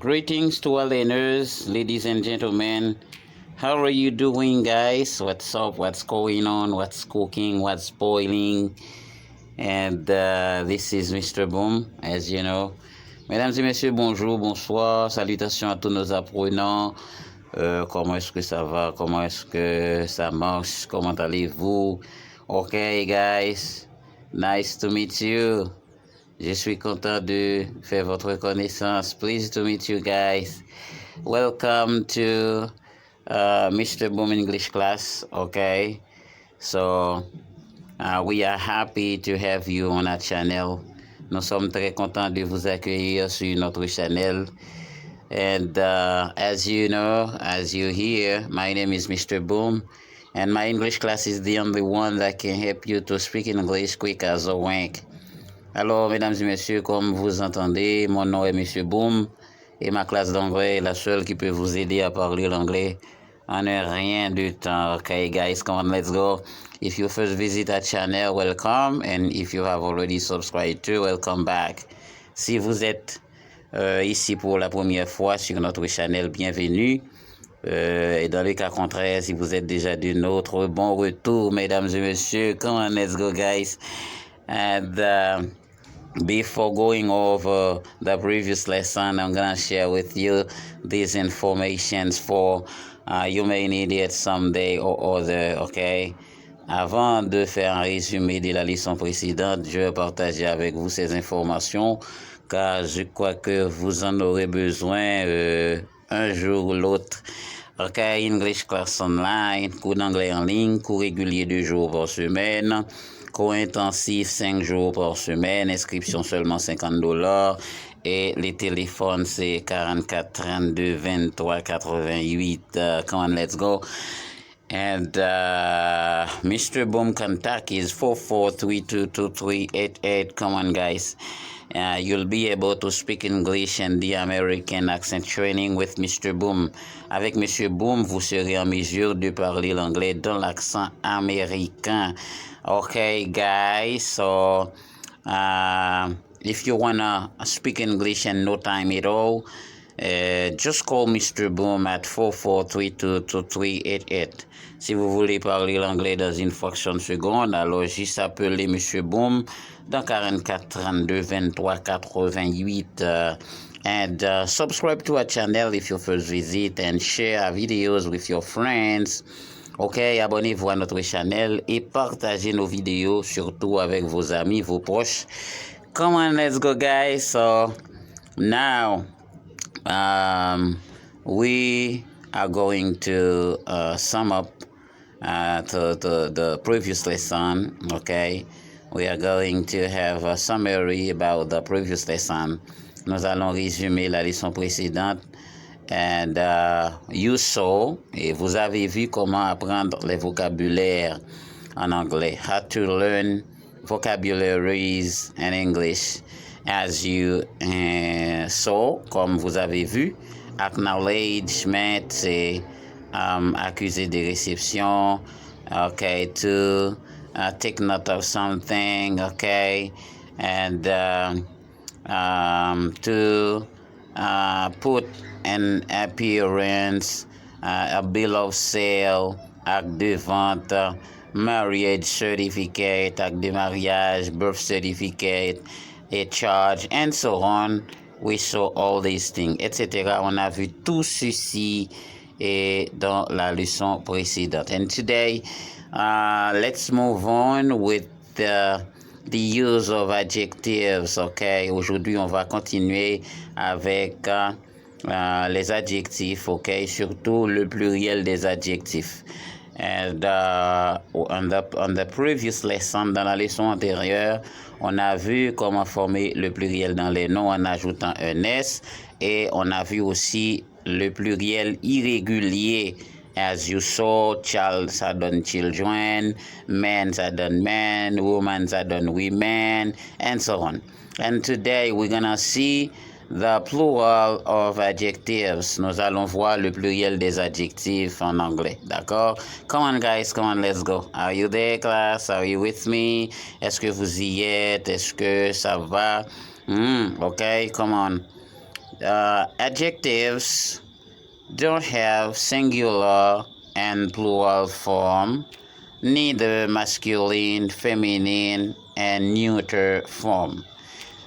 Greetings to all learners, ladies and gentlemen. How are you doing, guys? What's up? What's going on? What's cooking? What's boiling? And this is Mr. Boom, as you know. Mesdames et messieurs, bonjour, bonsoir. Salutations à tous nos apprenants. Comment est-ce que ça va? Comment est-ce que ça marche? Comment allez-vous? Okay, guys. Nice to meet you. Je suis content de faire votre connaissance. Pleased to meet you guys. Welcome to Mr. Boom English class. Okay, so we are happy to have you on our channel. Nous sommes très contents de vous accueillir sur notre channel. And as you know, as you hear, my name is Mr. Boom. And my English class is the only one that can help you to speak English quick as a wink. Alors, mesdames et messieurs, comme vous entendez, mon nom est Monsieur Boom et ma classe d'anglais est la seule qui peut vous aider à parler l'anglais en un rien du temps. Okay, guys, come on, let's go. If you first visit our channel, welcome. And if you have already subscribed to, welcome back. Si vous êtes ici pour la première fois sur notre channel, bienvenue. Et dans le cas contraire, si vous êtes déjà de notre bon retour, mesdames et messieurs, come on, let's go, guys. And before going over the previous lesson, I'm going to share with you these informations for you may need it someday or other, okay? Avant de faire un résumé de la leçon précédente, je vais partager avec vous ces informations car je crois que vous en aurez besoin un jour ou l'autre. OK, English class online, cours d'anglais en ligne, cours régulier 2 jours par semaine, cours intensif 5 jours par semaine, inscription seulement $50 et les téléphones c'est 44 32 23 88. Come on, let's go. And Mr. Boom contact is 44322388. Come on, guys. You'll be able to speak English and the American accent training with Mr. Boom. Avec Monsieur Boom, vous serez en mesure de parler l'anglais dans l'accent américain. Okay, guys. So, if you wanna speak English in no time at all, just call Mr. Boom at 44322388. Si vous voulez parler l'anglais dans une fraction de seconde, alors juste appelez Monsieur Boom dans 44 32 23 88. And subscribe to our channel if you first visit and share our videos with your friends. Ok, abonnez-vous à notre channel et partagez nos vidéos surtout avec vos amis, vos proches. Come on, let's go, guys. So now we are going to sum up the previous lesson. Okay, we are going to have a summary about the previous lesson. Nous allons résumer la leçon précédente. And you saw, et vous avez vu comment apprendre les vocabulaires en anglais. How to learn vocabularies in English. As you saw, comme vous avez vu, acknowledgement, c'est accusé de réception. Okay, to take note of something. Okay, and to put an appearance, a bill of sale, acte de vente, marriage certificate, acte de mariage, birth certificate, a charge, and so on. We saw all these things, etc. On a vu tout ceci dans la leçon précédente. And today, let's move on with the use of adjectives. Okay, aujourd'hui on va continuer avec les adjectifs. Okay, surtout le pluriel des adjectifs. And on the previous lesson, dans la leçon antérieure, on a vu comment former le pluriel dans les noms en ajoutant un S et on a vu aussi le pluriel irrégulier. As you saw, child, ça donne children, men, ça donne men, women, ça donne women, and so on. And today we're gonna see the plural of adjectives. Nous allons voir le pluriel des adjectifs en anglais. D'accord? Come on, guys. Come on, let's go. Are you there, class? Are you with me? Est-ce que vous y êtes? Est-ce que ça va? Okay, come on. Adjectives don't have singular and plural form, neither masculine, feminine, and neuter form.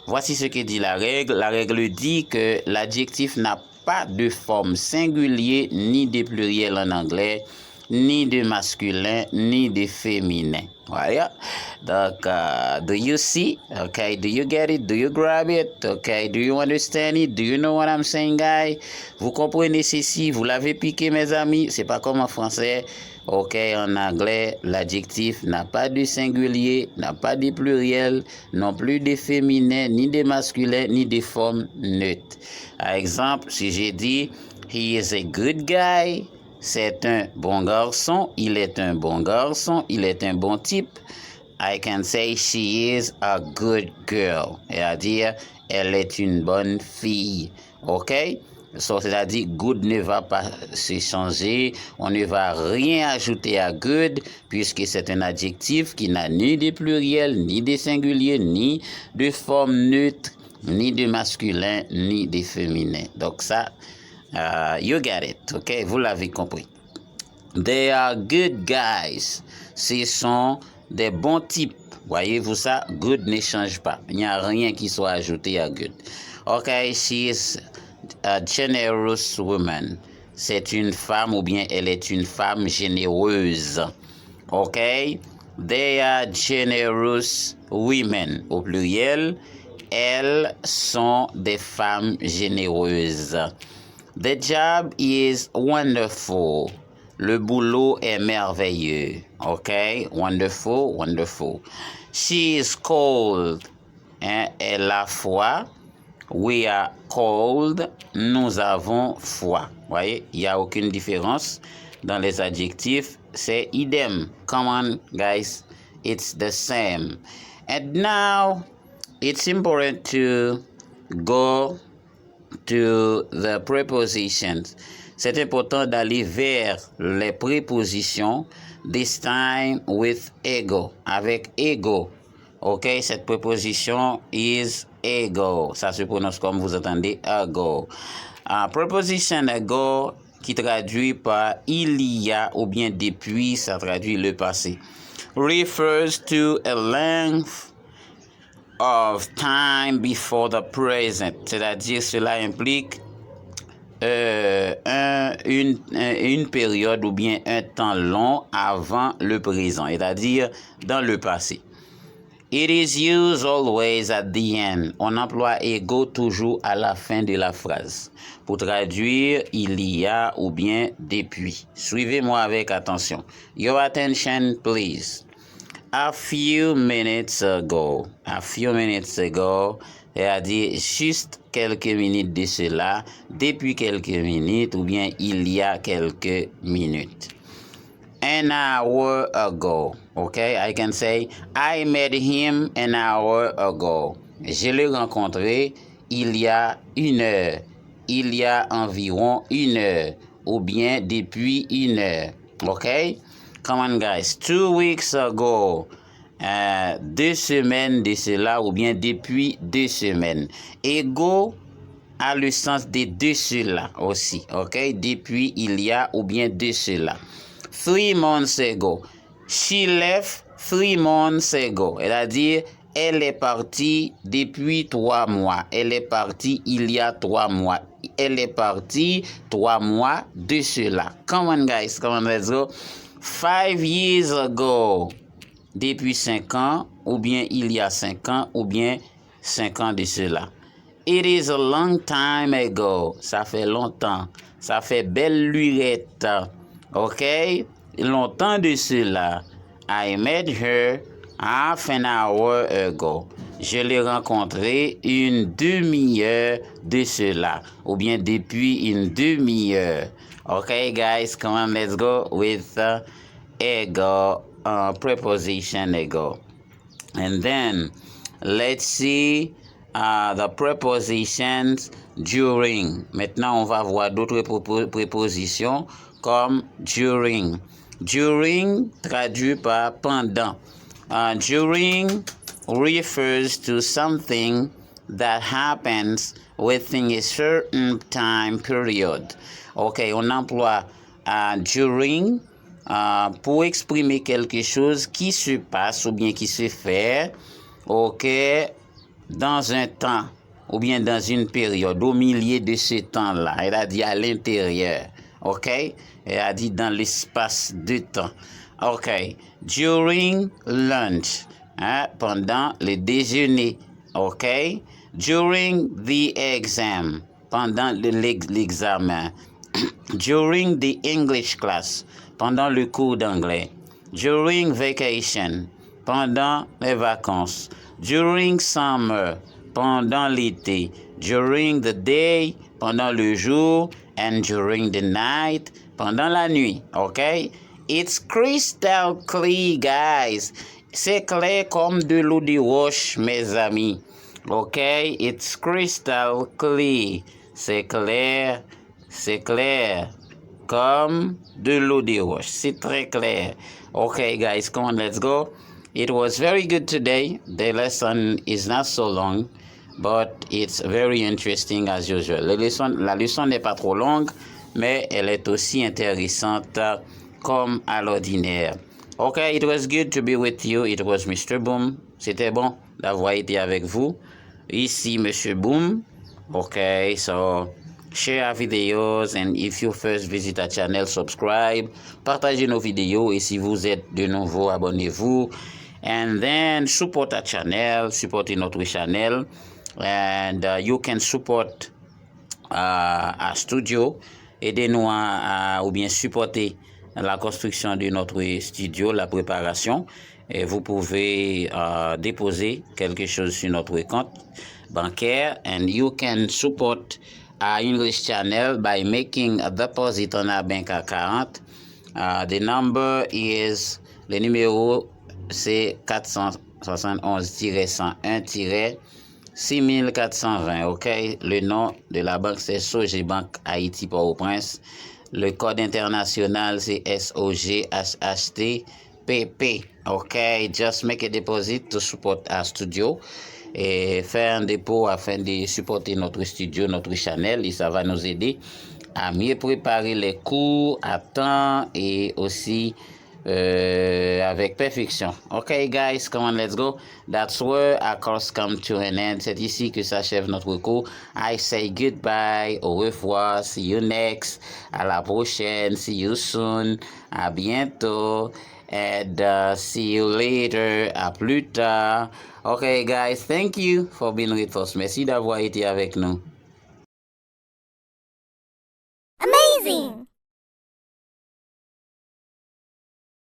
Voici ce que dit la règle. La règle dit que l'adjectif n'a pas de forme singulier ni de pluriel en anglais, ni de masculin, ni de féminin. Voilà. Donc, do you see? Okay, do you get it? Do you grab it? Okay, do you understand it? Do you know what I'm saying, guys? Vous comprenez ceci? Vous l'avez piqué, mes amis? C'est pas comme en français. Ok, en anglais, l'adjectif n'a pas de singulier, n'a pas de pluriel, non plus de féminin, ni de masculin, ni de forme neutre. Par exemple, si j'ai dit he is a good guy, c'est un bon garçon, il est un bon garçon, il est un bon type. I can say she is a good girl, c'est-à-dire elle est une bonne fille. Ok? So, c'est-à-dire good ne va pas se changer, on ne va rien ajouter à good puisque c'est un adjectif qui n'a ni de pluriel, ni de singulier, ni de forme neutre, ni de masculin, ni de féminin. Donc ça, you get it, ok? Vous l'avez compris. They are good guys. Ce sont des bons types. Voyez-vous ça? Good ne change pas. Il n'y a rien qui soit ajouté à good. Ok, she is a generous woman. C'est une femme ou bien elle est une femme généreuse. Ok? They are generous women. Au pluriel, elles sont des femmes généreuses. The job is wonderful. Le boulot est merveilleux. Ok? Wonderful, wonderful. She is cold. Elle a froid. We are cold. Nous avons froid. Voyez, il n'y a aucune différence dans les adjectifs. C'est idem. Come on, guys. It's the same. And now, it's important to go to the prepositions. C'est important d'aller vers les prépositions. This time with ego. Avec ego. Ok, cette préposition is ego. Ça se prononce comme vous entendez, ego. Preposition ego qui traduit par il y a ou bien depuis, ça traduit le passé. Refers to a length of time before the present. C'est-à-dire cela implique une période ou bien un temps long avant le présent, c'est-à-dire dans le passé. It is used always at the end. On emploie ego toujours à la fin de la phrase. Pour traduire il y a ou bien depuis. Suivez-moi avec attention. Your attention, please. A few minutes ago. A few minutes ago. C'est-à-dire juste quelques minutes de cela, depuis quelques minutes ou bien il y a quelques minutes. An hour ago. Okay, I can say I met him an hour ago. Je l'ai rencontré il y a une heure. Il y a environ une heure. Ou bien depuis une heure. Okay? Come on, guys. 2 weeks ago. 2 semaines de cela ou bien depuis 2 semaines. Ego a le sens de cela aussi. Ok? Depuis il y a ou bien de cela. 3 months ago. She left 3 months ago. C'est-à-dire, elle est partie depuis 3 mois. Elle est partie il y a 3 mois. Elle est partie 3 mois de cela. Come on, guys. Come on, let's go. 5 years ago. Depuis 5 ans, ou bien il y a 5 ans, ou bien 5 ans de cela. It is a long time ago. Ça fait longtemps. Ça fait belle lurette. Ok? Longtemps de cela. I met her half an hour ago. Je l'ai rencontré une demi-heure de cela. Ou bien depuis une demi-heure. Ok, guys? Come on, let's go with ego. Preposition ego. And then let's see the prepositions during. Maintenant, on va voir d'autres prépositions comme during. During traduit par pendant. During refers to something that happens within a certain time period. Ok, on emploie during pour exprimer quelque chose qui se passe ou bien qui se fait, ok, dans un temps ou bien dans une période, au milieu de ce temps-là. Elle a dit à l'intérieur, ok? Elle a dit dans l'espace de temps. Ok, during lunch, hein, pendant le déjeuner, ok? During the exam, pendant l'examen. During the English class, pendant le cours d'anglais. During vacation, pendant les vacances. During summer, pendant l'été. During the day, pendant le jour. And during the night, pendant la nuit. Okay? It's crystal clear, guys. C'est clair comme de l'eau de roche, mes amis. Okay? It's crystal clear. C'est clair comme de l'eau de roche. C'est très clair. Okay, guys, come on, let's go. It was very good today. The lesson is not so long, but it's very interesting as usual. La leçon n'est pas trop longue, mais elle est aussi intéressante comme à l'ordinaire. Okay, it was good to be with you. It was Mr. Boom. C'était bon d'avoir été avec vous. Ici, Monsieur Boom. Okay, so share our videos, and if you first visit our channel, subscribe, partagez nos vidéos, et si vous êtes de nouveau, abonnez-vous, and then support our channel, supportez notre channel, and you can support our studio, aidez-nous ou bien supporter la construction de notre studio, la préparation, et vous pouvez déposer quelque chose sur notre compte bancaire, and you can support our English channel by making a deposit on our bank account. The number is, le numéro c'est 471-101-6420, ok? Le nom de la banque c'est Sogebank Haïti Port-au-Prince. Le code international c'est SOGHHTPP, ok? Just make a deposit to support our studio. Et faire un dépôt afin de supporter notre studio, notre channel, et ça va nous aider à mieux préparer les cours à temps et aussi avec perfection. Okay, guys, come on, let's go. That's where our course come to an end. C'est ici que s'achève notre cours. I say goodbye, au revoir, see you next, à la prochaine, see you soon, à bientôt. And see you later. À plus tard. Okay, guys, thank you for being with us. Merci d'avoir été avec nous. Amazing!